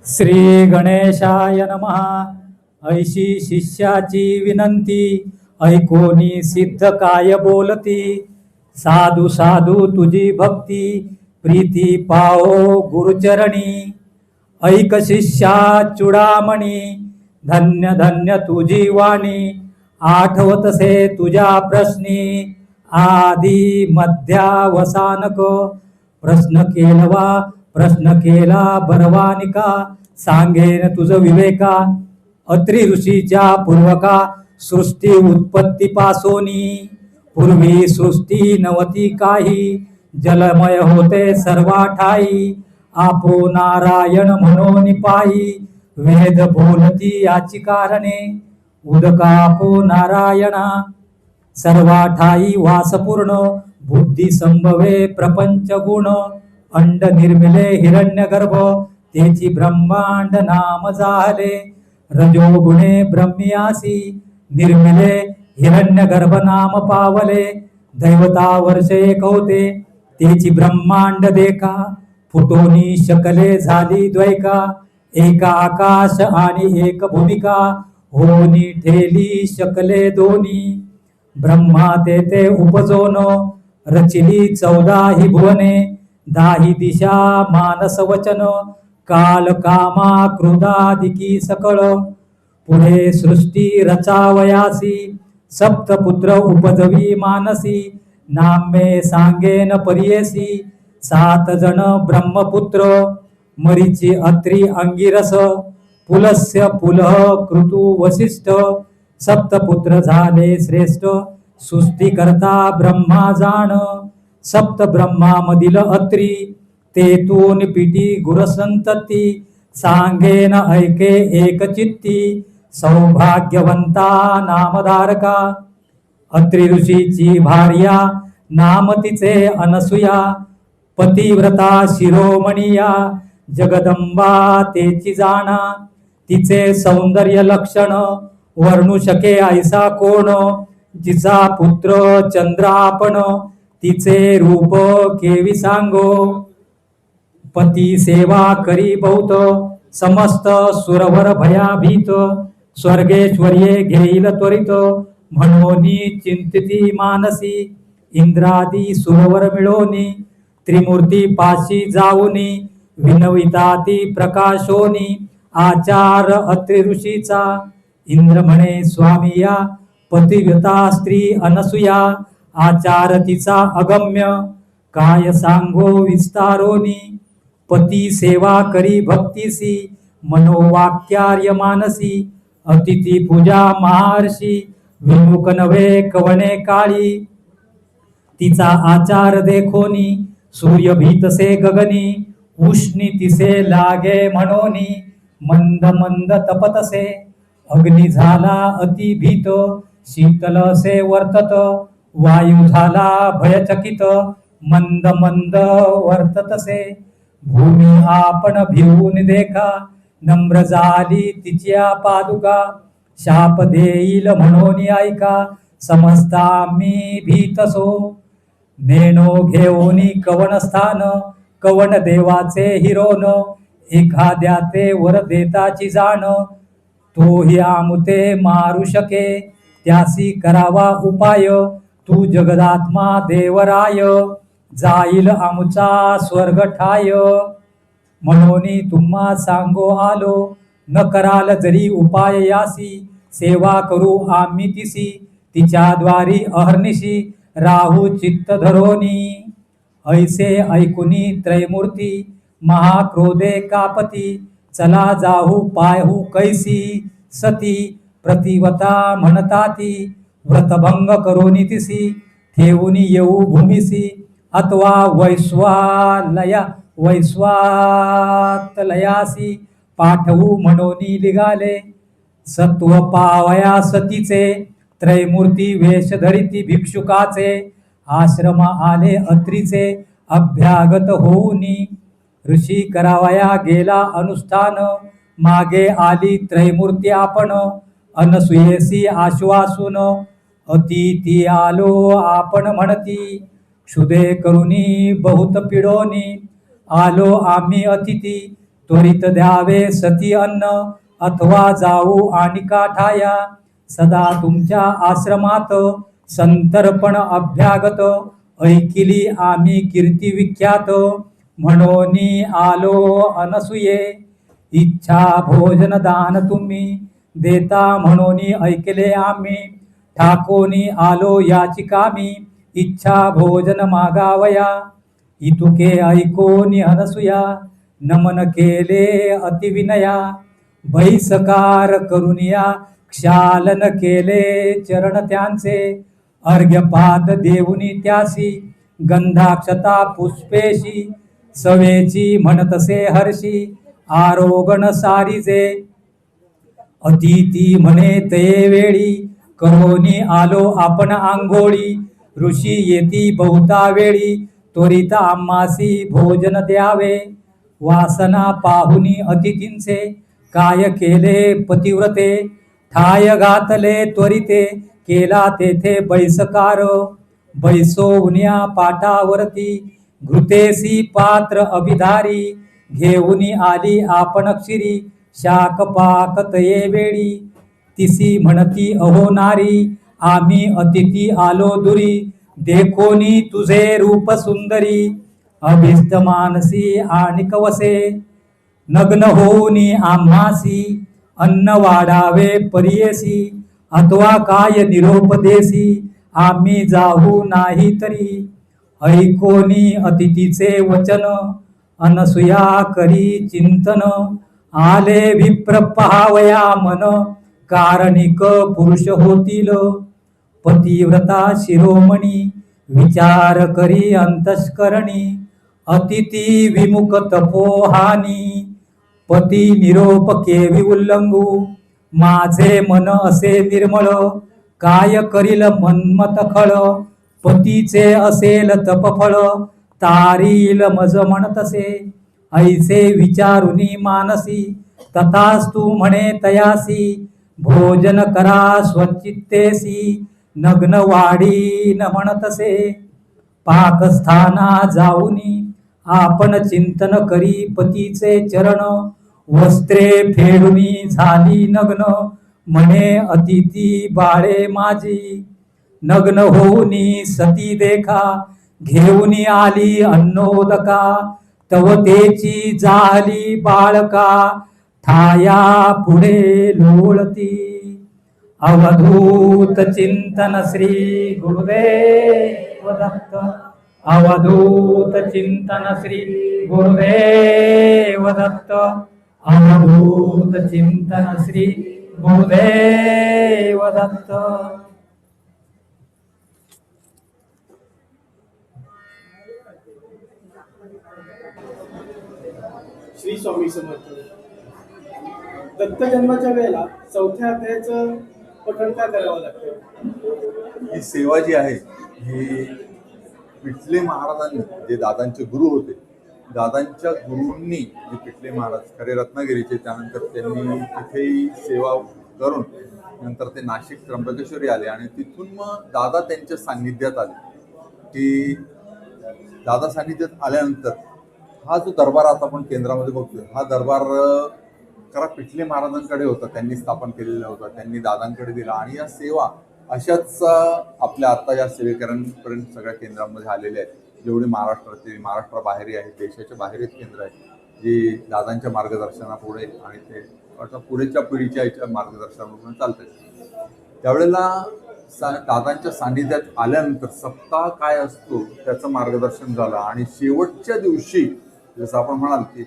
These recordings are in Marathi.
श्री गणेशाय नमः. ऐशी शिष्याची विनंती, ऐकोनी सिद्ध काय बोलती. साधू साधू तुझी भक्ती, प्रीती पाओ गुरुचरणी. ऐक शिष्या चुडामणी, धन्य धन्य तुझी वाणी. आठवतसे तुझ्या प्रश्नी, आदी मध्यावसानक. प्रश्न केला बरवानिका, सांगेन तुझ विवेका. अत्रि ऋषीच्या पूर्वका, सृष्टी उत्पत्ती पासोनी. पूर्वी सृष्टी नवती काही, जलमय होते सर्वा ठाई. आपो नारायण म्हणून पायी, वेद बोलती याची कारणे. उदकापो नारायणा, सर्वा ठाई वासपूर्ण. बुद्धी संभवे प्रपंच गुण, अंड निर्मिले हिरण्यगर्भ. तेची ब्रह्मांड नाम झाले, रजोगुणे ब्रह्मियासी. निर्मिले हिरण्यगर्भ नाम पावले, दैवता वर्ष एक होते. तेची ब्रह्मांड देखा, फुटोनी शकले झाली द्वैका. एका आकाश आणि एक भूमिका, होनी ठेली शकले दोनी. ब्रह्मा तेथे उपजोन, रचिली 14 ही भुवने. 10 दिशा मानस वचन, काल कामा क्रोधादिकी सकळ. पुढे सृष्टी रचावयासी, सप्तपुत्र उपजवी मानसी. नामे सांगेन परियेसी, 7 जण ब्रह्मपुत्र. मरीची अत्रि अंगिरस, पुलस्य पुलह कृतु वसिष्ठ. सप्तपुत्र झाले श्रेष्ठ, सृष्टी करता ब्रह्मा जाण. सप्त ब्रह्मामधील अत्रि, तेतून पिटी गुरसंतती. सांगेन ऐके एक चित्ती, सौभाग्यवंता नामधारका. अत्रि ऋषीची भार्या, नाम तिचे अनसुया. पतिव्रता शिरोमणिया, जगदंबा तेची जाणा. तिचे सौंदर्य लक्षण, वर्णू शके ऐसा कोण. जिचा पुत्र चंद्र आपण, तिचे रूप केवी सांगो. पती सेवा करी बहुत, समस्त सुरवर भयाभीत. स्वर्गेश्वर्ये घेईल त्वरित, म्हणोनी चिंतिती मानसी. इंद्रादी सुरवर मिळोनी, त्रिमूर्ती पाशी जाऊनी. विनविता ती प्रकाशोनी, आचार अत्रि ऋषीचा. इंद्र म्हणे स्वामिया, पतिव्रता स्त्री अनसुया. आचार तिचा अगम्य, काय सांगो विस्तारोनी. पती सेवा करी भक्तीसी, मनोवाक्यार्य मानसी. अतिथी पूजा महर्षी, विमुख नव्हे कवणे काळी. तिचा आचार देखोनी, सूर्य भीतसे गगनी. उष्णी तिसे लागे म्हणोनी, मंद मंद तपतसे. अग्नी झाला अति भीत, शीतल असे वर्तत. वायू झाला भयचकित, मंद मंद वर्ततसे. भूमी आपण भिवून देखा, नम्र झाली तिच्या पादुका. शाप देईल म्हणून ऐका, समजता मी भीतसो. नेणो घेऊनी कवन स्थान, कवन देवाचे हिरोन. एखाद्या ते वर देताची जाण, तोही आमुते मारू शके. त्यासी करावा उपाय, तू जगदात्मा देवराय. जाईल आमुचा स्वर्ग ठाय, म्हणून तुम्हा सांगो आलो. न कराल जरी उपाय यासी, सेवा करू आम्ही तिसी. तिच्या द्वारी अहर्निशी, राहू चित्त धरोनी. ऐसे ऐकुनी त्रैमूर्ती, महाक्रोधे कापती. चला जाहू पायहू कैसी, सती प्रतिवता म्हणताती. व्रतभंग करोनी तिसी, ठेवूनी येऊ भूमिसी. अथवा वैश्वातलयासी, पाठवू म्हणोनी निघाले. सत्व पावया सतीचे, त्रैमूर्ती वेश धरिती भिक्षुकाचे. आश्रम आले अत्रीचे, अभ्यागत होऊनी. ऋषी करावया गेला अनुष्ठान, मागे आली त्रैमूर्ती आपण. अनसुयेसी आश्वासून, अतिथी आलो आपण म्हणती. क्षुदे करुनी बहुत पिडोनी, आलो आम्ही अतिथी. त्वरित द्यावे सती अन्न, अथवा जाऊ आणि काठाया. सदा तुमच्या आश्रमात संतर्पण अभ्यागत, ऐकिली आम्ही कीर्ती विख्यात. म्हणून आलो अनसुये, इच्छा भोजन दान तुम्ही देता म्हणून ऐकले आम्ही. ठाकोनी आलो याची कामी, इच्छा भोजन मागावया. इतुके ऐकोनी अनसुया, नमन केले अतिविनया. बैसकार करुनिया क्षालन केले चरण त्यांचे. अर्घ्यपाद देऊनी त्यासी, गंधाक्षता पुष्पेशी. सवेची म्हणतसे हर्षी, आरोगण सारीजे. अतिथी म्हणे ते वेळी, करोनी आलो आपण आंघोळी. ऋषी येती बहुता वेळी, त्वरित आम्हासी भोजन द्यावे. वासना पाहुनी अतिथींचे, काय केले पतिव्रते. ठाय घातले त्वरिते, केला तेथे बैसकार. बैसोवन्या पाटावरती, घृतेसी पात्र अभिधारी. घेऊनी आली आपण क्षिरी, शाक पाक तये वेळी. तिसी म्हणती अहो नारी, आम्ही अतिथी आलो दुरी. देखोनी तुझे रूप सुंदरी, अभिष्ट मानसी आणि कवसे. नग्न होऊनी आम्हासी, अन्न वाढावे परियेसी. अथवा काय निरोप देसी, आम्ही जाऊ नाही तरी. ऐकोनी अतिथीचे वचन, अनसुया करी चिंतन. आले विप्र पहावया मन, कारणिक पुरुष होतील. पतिव्रता शिरोमणी, विचार करी अंतस्करणी. अतिथी विमुख तपोहानी, पती निरोप केवी उल्लंघू. माझे मन असे निर्मळ, काय करील मन्मथ खळ. पतीचे असेल तपफळ, तारील मज म्हणतसे. ऐसे विचारुनी मानसी, तथास्तु म्हणे तयासी. भोजन करा स्वचित्तेसी, नग्न वाढी न म्हणतसे. पाकस्थाना जाऊनी आपण चिंतन करी पतीचे चरण. वस्त्रे फेडुनी झाली नग्न, म्हणे अतिथी बाळे माझी. नग्न होऊनी सती देखा, घेऊनी आली अन्नोदका. तवतेची झाली बाळका, ठाया पुढे लोळती. अवधूत चिंतन श्री गुरुदेव दत्त. अवधूत चिंतन श्री गुरुदेव दत्त. अवधूत चिंतन श्री गुरुदेव दत्त. श्री स्वामी समर्थ. दत्त जन्माच्या वेळेला चौथ्या अध्यायाचं पठण का करावं लागतं? ही सेवा जी आहे ही पिठले महाराजांनी, जे दादांचे गुरु होते, दादांच्या गुरूंनी जे पिठले महाराज खरे रत्नागिरीचे, त्यानंतर त्यांनी तिथेही सेवा करून नंतर ते नाशिक त्र्यंबकेश्वरी आले आणि तिथून मग दादा त्यांच्या सान्निध्यात आले. की दादा सान्निध्यात आल्यानंतर हा जो दरबार आता आपण केंद्रामध्ये बघतोय, हा दरबार खरा पिठले महाराजांकडे होता, त्यांनी स्थापन केलेला होता, त्यांनी दादांकडे दिला. आणि या सेवा अशाच आपल्या आता या सेवेकरांपर्यंत सगळ्या केंद्रांमध्ये आलेल्या आहेत. जेवढे महाराष्ट्राचे, महाराष्ट्राबाहेरही आहेत, देशाच्या बाहेरच केंद्र आहेत जी दादांच्या मार्गदर्शनापुढे आणि ते अर्थात पुढेच्या पिढीच्या याच्या मार्गदर्शनापुढे चालतात. त्यावेळेला दादांच्या सान्निध्यात आल्यानंतर सप्ताह काय असतो त्याचं मार्गदर्शन झालं. आणि शेवटच्या दिवशी जसं आपण म्हणाल की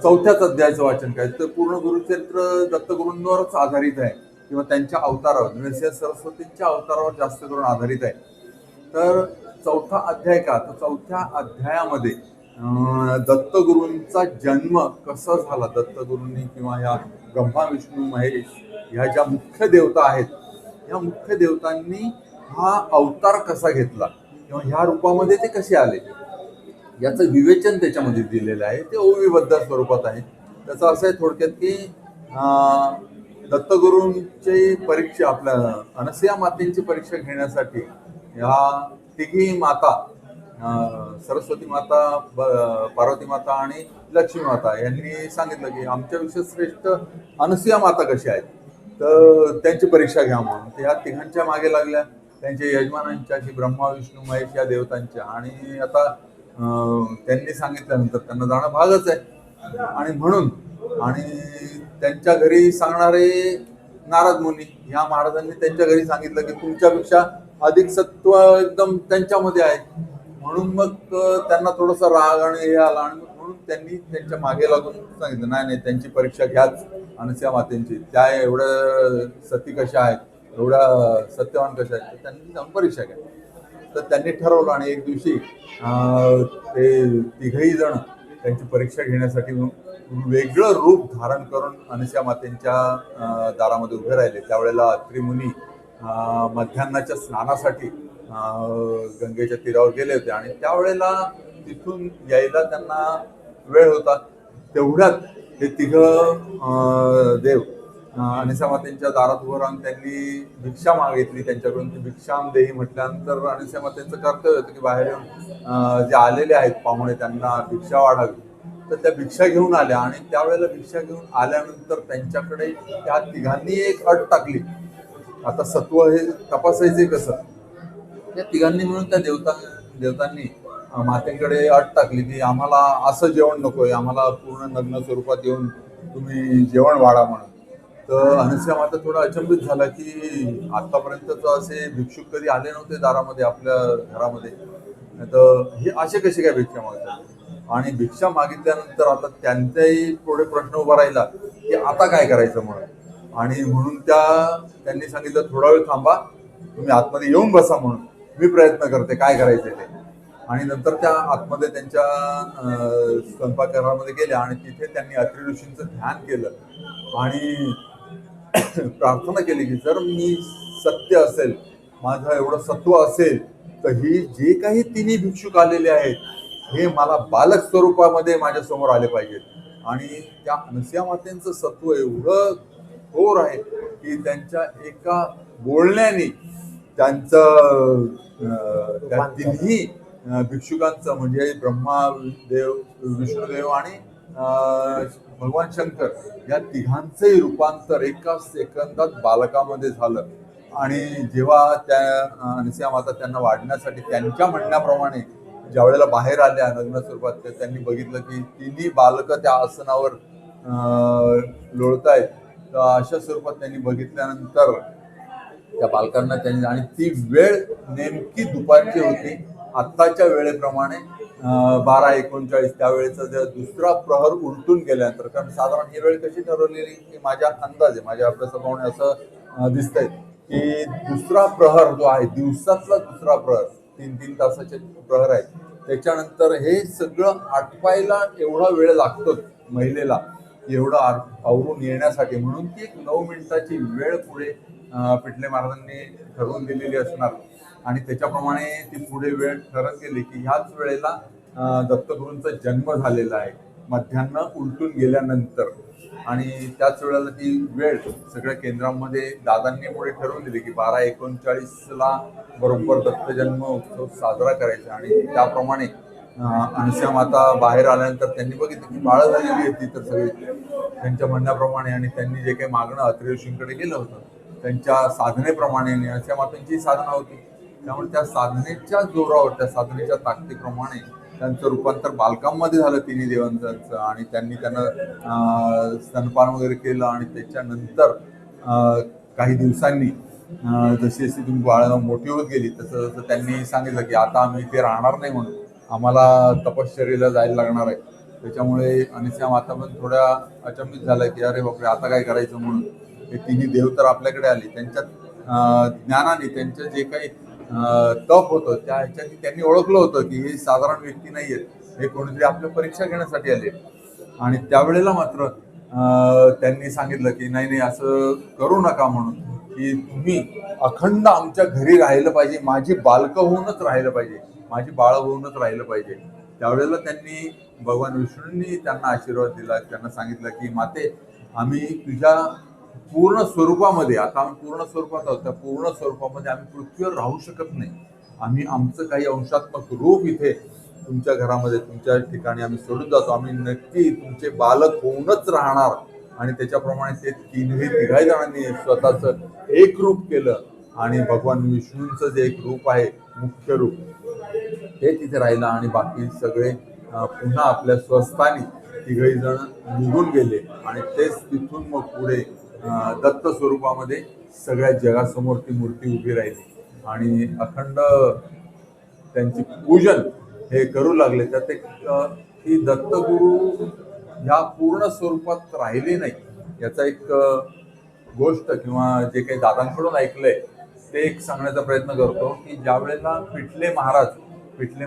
चौथ्याच अध्यायाचं वाचन काय, तर पूर्ण गुरुचरित्र दत्तगुरूंवरच आधारित आहे किंवा त्यांच्या अवतारावर, नृसिंह सरस्वतींच्या अवतारावर जास्त करून आधारित आहे. तर चौथा अध्याय का, तर चौथ्या अध्यायामध्ये दत्तगुरूंचा जन्म कसा झाला, दत्तगुरूंनी किंवा ह्या ब्रह्मा विष्णू महेश ह्या ज्या मुख्य देवता आहेत, ह्या मुख्य देवतांनी हा अवतार कसा घेतला किंवा ह्या रूपामध्ये ते कसे आले याचं विवेचन त्याच्यामध्ये दिलेलं आहे. ते ओवीबद्ध स्वरूपात आहे. त्याचं असं आहे थोडक्यात की दत्तगुरूंची परीक्षा, आपल्या अनसुया मातेंची परीक्षा घेण्यासाठी ह्या तिघी माता सरस्वती माता, पार्वती माता आणि लक्ष्मी माता यांनी सांगितलं की आमच्यापेक्षा श्रेष्ठ अनुसूया माता कशी आहेत, तर त्यांची परीक्षा घ्या म्हणून. त्या तिघांच्या मागे लागल्या, त्यांच्या यजमानांच्या की ब्रह्मा विष्णू महेश या देवतांच्या. आणि आता त्यांनी सांगितल्यानंतर त्यांना जाणं भागच आहे. आणि म्हणून आणि त्यांच्या घरी सांगणारे नारद मुनी ह्या महाराजांनी त्यांच्या घरी सांगितलं की तुमच्यापेक्षा अधिक सत्व एकदम त्यांच्यामध्ये आहे. म्हणून मग त्यांना थोडासा राग आणि हे आला. आणि म्हणून त्यांनी त्यांच्या मागे लागून सांगितलं नाही नाही, त्यांची परीक्षा घ्याच अनुसूया मातेंची, त्या एवढ्या सती कशा आहेत, एवढ्या सत्यवान कशा आहेत, तर त्यांनी जाऊन परीक्षा घ्या. तर त्यांनी ठरवलं आणि एक दिवशी ते तिघही जण त्यांची परीक्षा घेण्यासाठी वेगळं रूप धारण करून अनुसूया मातेंच्या दारामध्ये उभे राहिले. त्यावेळेला अत्रि मुनी मध्यान्नाच्या स्नानासाठी गंगेच्या तीरावर गेले होते आणि त्यावेळेला तिथून यायला त्यांना वेळ होता. तेवढ्यात हे देव अनुसूया मातेंच्या दारात उभं राहून त्यांनी भिक्षा मागितली त्यांच्याकडून. ती भिक्षाम देही म्हटल्यानंतर अनुसूया मातेंचं कर्तव्य होतं की बाहेर येऊन जे आलेले आहेत पाहुणे त्यांना भिक्षा वाढावी. तर त्या भिक्षा घेऊन आल्या आणि त्यावेळेला भिक्षा घेऊन आल्यानंतर त्यांच्याकडे त्या तिघांनी एक अट टाकली. आता सत्व हे तपासायचे कसं, त्या तिघांनी मिळून त्या देवतांनी मातेकडे अट टाकली की आम्हाला असं जेवण नकोय, आम्हाला पूर्ण नग्न स्वरूपात येऊन तुम्ही जेवण वाढा म्हणून. तर अनुसूया माता थोडा अचंबित झाला की आतापर्यंत असे भिक्षुक कधी आले नव्हते दारामध्ये आपल्या घरामध्ये, तर हे असे कसे काय भिक्षा मागतात. आणि भिक्षा मागितल्यानंतर आता त्यांचाही थोडे प्रश्न उभा राहिला की आता काय करायचं म्हणून. आणि म्हणून त्यांनी सांगितलं थोडा वेळ थांबा, तुम्ही आतमध्ये येऊन बसा म्हणून, मी प्रयत्न करते काय करायचे ते. आणि नंतर त्या आतमध्ये त्यांच्या स्वयंपाकघरामध्ये गेल्या आणि तिथे त्यांनी अत्रि ऋषींचं ध्यान केलं आणि प्रार्थना केली की जर मी सत्य असेल, माझं एवढं सत्व असेल, तर ही जे काही तिन्ही भिक्षुक आलेले आहेत हे मला बालक स्वरूपामध्ये माझ्या समोर आले पाहिजेत. आणि त्या अनुसूया मातेंचं सत्व एवढं थोर आहे की त्यांच्या एका बोलण्याने त्यांचं त्या तिन्ही भिक्षुकांचं म्हणजे ब्रह्मा देव, विष्णुदेव आणि भगवान शंकर या तिघांचंही रूपांतर एका सेकंदात बालकामध्ये झालं. आणि जेव्हा त्या अनुसूया माता त्यांना वाढण्यासाठी त्यांच्या म्हणण्याप्रमाणे ज्या वेळेला बाहेर आल्या नग्न स्वरूपात, त्यांनी बघितलं की तिन्ही बालकं त्या आसनावर लोळतायत. तर अशा स्वरूपात त्यांनी बघितल्यानंतर त्या बालकांना त्यांनी, आणि ती वेळ नेमकी दुपारची होती आत्ताच्या वेळेप्रमाणे 12:39. त्यावेळेचा दुसरा प्रहर उलटून गेल्यानंतर, कारण साधारण ही वेळ कशी ठरवलेली की माझ्या अंदाजे माझ्या अभ्यासाप्रमाणे असं दिसतंय की दुसरा प्रहर जो आहे दिवसातला दुसरा प्रहर 3-3 तासाचे प्रहर आहेत, त्याच्यानंतर हे सगळं आटपायला एवढा वेळ लागतो महिलेला एवढं आवरून येण्यासाठी. म्हणून ती एक 9 मिनिटाची वेळ पुढे पिठले महाराजांनी ठरवून दिलेली असणार. आणि त्याच्याप्रमाणे ती पुढे वेळ ठरत गेली की ह्याच वेळेला दत्तगुरूंचा जन्म झालेला आहे मध्यान्ह उलटून गेल्यानंतर. आणि त्याच वेळेला ती वेळ सगळ्या केंद्रांमध्ये दादांनी पुढे ठरवून दिली की 12:39 बरोबर दत्तजन्म उत्सव साजरा करायचा. आणि त्याप्रमाणे अनुसूया माता बाहेर आल्यानंतर त्यांनी बघितलं की बाळं झालेली आहे ती तर सगळी त्यांच्या म्हणण्याप्रमाणे. आणि त्यांनी जे काही मागणं अत्रि ऋषींकडे गेलं होतं त्यांच्या साधनेप्रमाणे, अनुसूया मातांची साधना होती, त्यामुळे त्या साधनेच्या जोरावर, त्या साधनेच्या ताकदीप्रमाणे त्यांचं रूपांतर बालकांमध्ये झालं तिन्ही देवांचं. आणि त्यांनी त्यांना स्तनपान वगैरे केलं. आणि त्याच्यानंतर काही दिवसांनी जशी जशी तुम्ही बाळं मोठी होत गेली तसं तसं त्यांनी सांगितलं की आता आम्ही इथे राहणार नाही म्हणून, आम्हाला तपश्चर्येला जायला लागणार आहे. त्याच्यामुळे अनुसूया माता पण थोड्या अचंबित झाल्या की अरे बापरे आता काय करायचं म्हणून. हे तिन्ही देव तर आपल्याकडे आले, त्यांच्या ज्ञानाने त्यांचं जे काही तप होतं त्या ह्याच्यानी त्यांनी ओळखलं होतं की हे साधारण व्यक्ती नाही आहेत, हे कोणीतरी आपल्या परीक्षा घेण्यासाठी आले. आणि त्यावेळेला मात्र त्यांनी सांगितलं की नाही नाही असं करू नका म्हणून, की तुम्ही अखंड आमच्या घरी राहिलं पाहिजे, माझी बालकं होऊनच राहिलं पाहिजे, माझी बाळ होऊनच राहिलं पाहिजे. त्यावेळेला त्यांनी भगवान विष्णूंनी त्यांना आशीर्वाद दिला. त्यांना सांगितलं की माते आम्ही तुझ्या पूर्ण स्वरूपामध्ये, आता आम्ही पूर्ण स्वरूपात आहोत, त्या पूर्ण स्वरूपामध्ये आम्ही पृथ्वीवर राहू शकत नाही. आम्ही आमचं काही अंशात्मक रूप इथे तुमच्या घरामध्ये तुमच्या ठिकाणी आम्ही सोडून जातो, आम्ही नक्की तुमचे बालक होऊनच राहणार. आणि त्याच्याप्रमाणे ते तिघाही जणांनी स्वतःचं एक रूप केलं आणि भगवान विष्णूंचं जे एक रूप आहे मुख्य रूप ते तिथे राहिलं आणि बाकी सगळे पुन्हा आपल्या स्वस्थानी तिघही जण निघून गेले. आणि तेच तिथून मग पुढे दत्त स्वरूपामध्ये सगळ्या जगासमोर ती मूर्ती उभी राहिली आणि अखंड त्यांची पूजन हे करू लागले. त्यात एक ही दत्तगुरु ह्या पूर्ण स्वरूपात राहिले नाही याचा एक गोष्ट किंवा जे काही दादांकडून ऐकलंय ते एक सांगण्याचा प्रयत्न करतो की ज्या वेळेला पिठले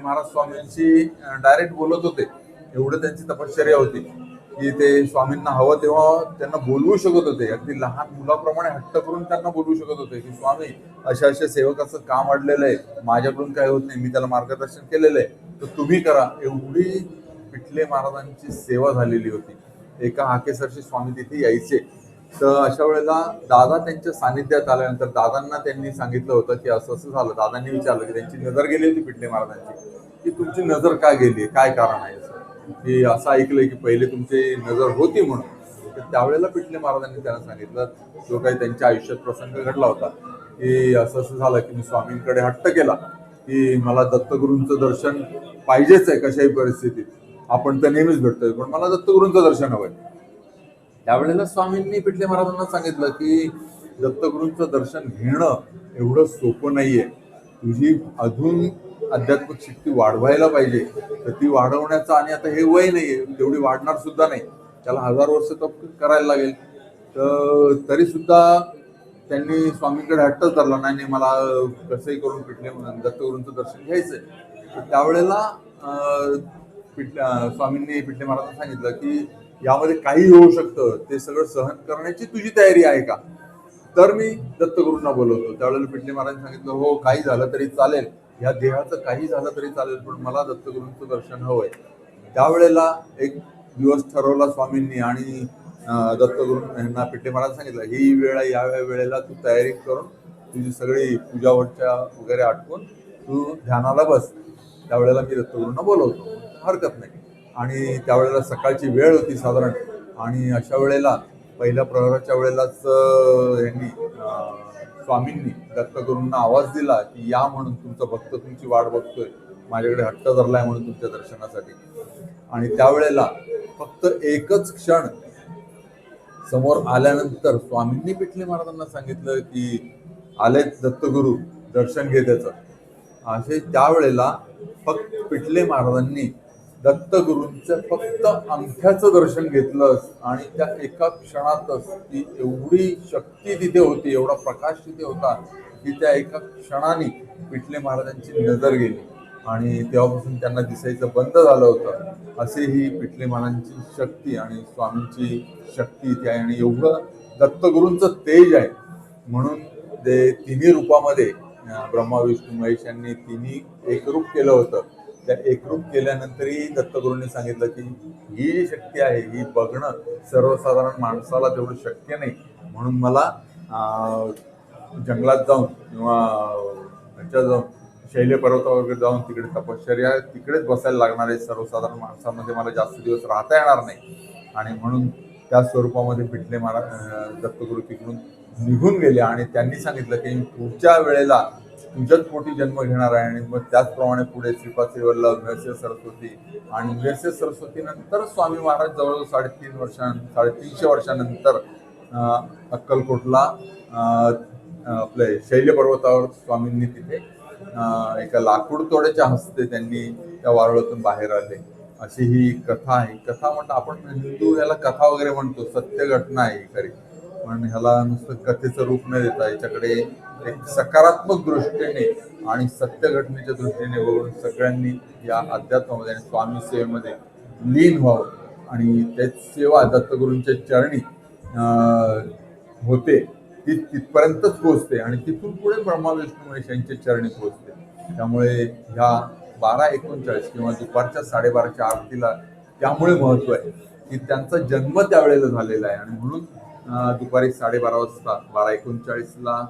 महाराज स्वामींची डायरेक्ट बोलत होते, एवढं त्यांची तपश्चर्या होती की ते स्वामींना हवं तेव्हा त्यांना बोलवू शकत होते. अगदी लहान मुलाप्रमाणे हट्ट करून त्यांना बोलवू शकत होते की स्वामी अशा सेवकाचं काम अडलेलं आहे, माझ्याकडून काय होत नाही, मी त्याला मार्गदर्शन केलेलं आहे, तर तुम्ही करा. एवढी पिठले महाराजांची सेवा झालेली होती. एका हाकेसरशी स्वामी तिथे यायचे. तर अशा वेळेला दादा त्यांच्या सानिध्यात आल्यानंतर दादांना त्यांनी सांगितलं होतं की असं असं झालं. दादांनी विचारलं की त्यांची नजर गेली होती पिठले महाराजांची, की तुमची नजर का गेली, काय कारण आहे असं, की असं ऐकलंय की पहिले तुमची नजर होती म्हणून. तर त्यावेळेला पिठले महाराजांनी त्यांना सांगितलं, जो काही त्यांच्या आयुष्यात प्रसंग घडला होता की असं असं झालं की मी स्वामींकडे हट्ट केला की मला दत्तगुरूंचं दर्शन पाहिजेच आहे कशाही परिस्थितीत, आपण तर नेहमीच भेटतोय पण मला दत्तगुरूंचं दर्शन हवंय. त्यावेळेला स्वामींनी पिठले महाराजांना सांगितलं की दत्तगुरूंचं दर्शन घेणं एवढं सोपं नाहीये, तुझी अजून आध्यात्मिक शक्ती वाढवायला पाहिजे. तर ती वाढवण्याचं, आणि आता हे वय नाहीये तेवढी वाढणार सुद्धा नाही, त्याला 1000 वर्ष तप करायला लागेल. तर तरी सुद्धा त्यांनी स्वामींकडे हट्टच धरला, नाही मला कसंही करून पिठले दत्तगुरूंचं दर्शन घ्यायचंय. तर त्यावेळेला स्वामींनी पिठले महाराजांना सांगितलं की यामध्ये काही होऊ शकतं, ते सगळं सहन करण्याची तुझी तयारी आहे का, तर मी दत्तगुरूंना बोलवतो. त्यावेळेला पिठले महाराजांनी सांगितलं हो काही झालं तरी चालेल, या देहाचं काही झालं तरी चालेल, पण मला दत्तगुरूंचं दर्शन हवंय. त्यावेळेला एक दिवस ठरवला स्वामींनी आणि दत्तगुरू यांना पिठले महाराज सांगितलं ही वेळ या वेळेला तू तयारी करून तुझी सगळी पूजावरच्या वगैरे आटवून तू ध्यानाला बस. त्यावेळेला मी दत्तगुरूंना बोलवतो, हरकत नाही. आणि त्यावेळेला सकाळची वेळ होती साधारण, आणि अशा वेळेला पहिल्या प्रहराच्या वेळेलाच यांनी स्वामींनी दत्तगुरूंना आवाज दिला की या म्हणून, तुमचा भक्त तुमची वाट बघतोय, माझ्याकडे हट्ट धरलाय म्हणून तुमच्या दर्शनासाठी. आणि त्यावेळेला फक्त एकच क्षण समोर आल्यानंतर स्वामींनी पिठले महाराजांना सांगितलं की आलेच दत्तगुरू, दर्शन घे त्याचं. असे त्यावेळेला फक्त पिठले महाराजांनी दत्तगुरूंचं फक्त अंगठ्याचं दर्शन घेतलं आणि त्या एका क्षणातच ती एवढी शक्ती तिथे होती, एवढा प्रकाश तिथे होता की त्या एका क्षणाने पिठले महाराजांची नजर गेली आणि तेव्हापासून त्यांना दिसायचं बंद झालं होतं. असे ही पिठले महाराजांची शक्ती आणि स्वामींची शक्ती इथे आहे. आणि एवढं दत्तगुरूंचं तेज आहे म्हणून ते तिन्ही रूपामध्ये ब्रह्मा विष्णू महेश यांनी तिन्ही एकरूप केलं होतं. त्या एकरूप केल्यानंतरही दत्तगुरूंनी सांगितलं की ही जी शक्ती आहे ही बघणं सर्वसाधारण माणसाला तेवढं शक्य नाही, म्हणून मला जंगलात जाऊन किंवा ह्याच्या जाऊन शैल्य पर्वतावर जाऊन तिकडे तपश्चर्या तिकडेच बसायला लागणार आहे, सर्वसाधारण माणसामध्ये मला जास्त दिवस राहता येणार नाही. आणि म्हणून त्या स्वरूपामध्ये पिठले महाराज दत्तगुरू तिकडून निघून गेले आणि त्यांनी सांगितलं की पुढच्या वेळेला तुझ्याच पोटी जन्म घेणार आहे. आणि मग त्याचप्रमाणे पुढे श्रीपाद श्रीवल्लभ, नरसिंह सरस्वती, आणि नरसिंह सरस्वती नंतर स्वामी महाराज जवळजवळ 350 वर्षानंतर अक्कलकोटला आपले शैल्य पर्वतावर स्वामींनी तिथे एका लाकूड तोड्याच्या हस्ते त्यांनी त्या वारुळातून बाहेर आले. अशी ही कथा आहे. कथा म्हणतो आपण हिंदू याला कथा वगैरे म्हणतो, सत्य घटना आहे खरी, पण ह्याला नुसतं कथेचं रूप न देता याच्याकडे एक सकारात्मक दृष्टीने आणि सत्य घटनेच्या दृष्टीने बघून सगळ्यांनी या अध्यात्मामध्ये आणि स्वामी सेवेमध्ये लीन व्हावं. आणि त्याच सेवा दत्तगुरूंच्या चरणी होते ती तिथपर्यंतच पोहोचते आणि तिथून पुढे ब्रह्मा विष्णू महेश यांच्या चरणी पोहोचते. त्यामुळे ह्या 12:39 किंवा दुपारच्या 12:30च्या आरतीला त्यामुळे महत्व आहे की त्यांचा जन्म त्यावेळेला झालेला आहे. आणि म्हणून दुपारी 12:30 वाजता 12:39ला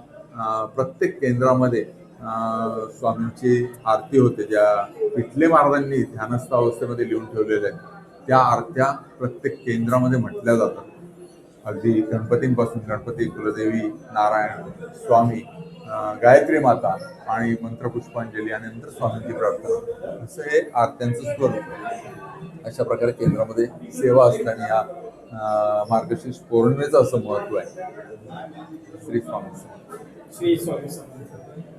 प्रत्येक केंद्रामध्ये स्वामींची आरती होते, ज्या पिठले महाराजांनी ध्यानस्थ अवस्थेमध्ये लिहून ठेवलेल्या आहेत, त्या आरत्या प्रत्येक केंद्रामध्ये म्हटल्या जातात. अगदी गणपतींपासून गणपती, कुलदेवी, नारायण, स्वामी, गायत्री माता आणि मंत्रपुष्पांजली आणि नंतर स्वामींची प्रार्थना, असं हे आरत्यांचं स्वरूप. अशा प्रकारे केंद्रामध्ये सेवा असताना या मार्गशीर्ष पौर्णिमेचं असं महत्व आहे. श्री स्वामी समर्थ. श्री स्वामी समर्थ.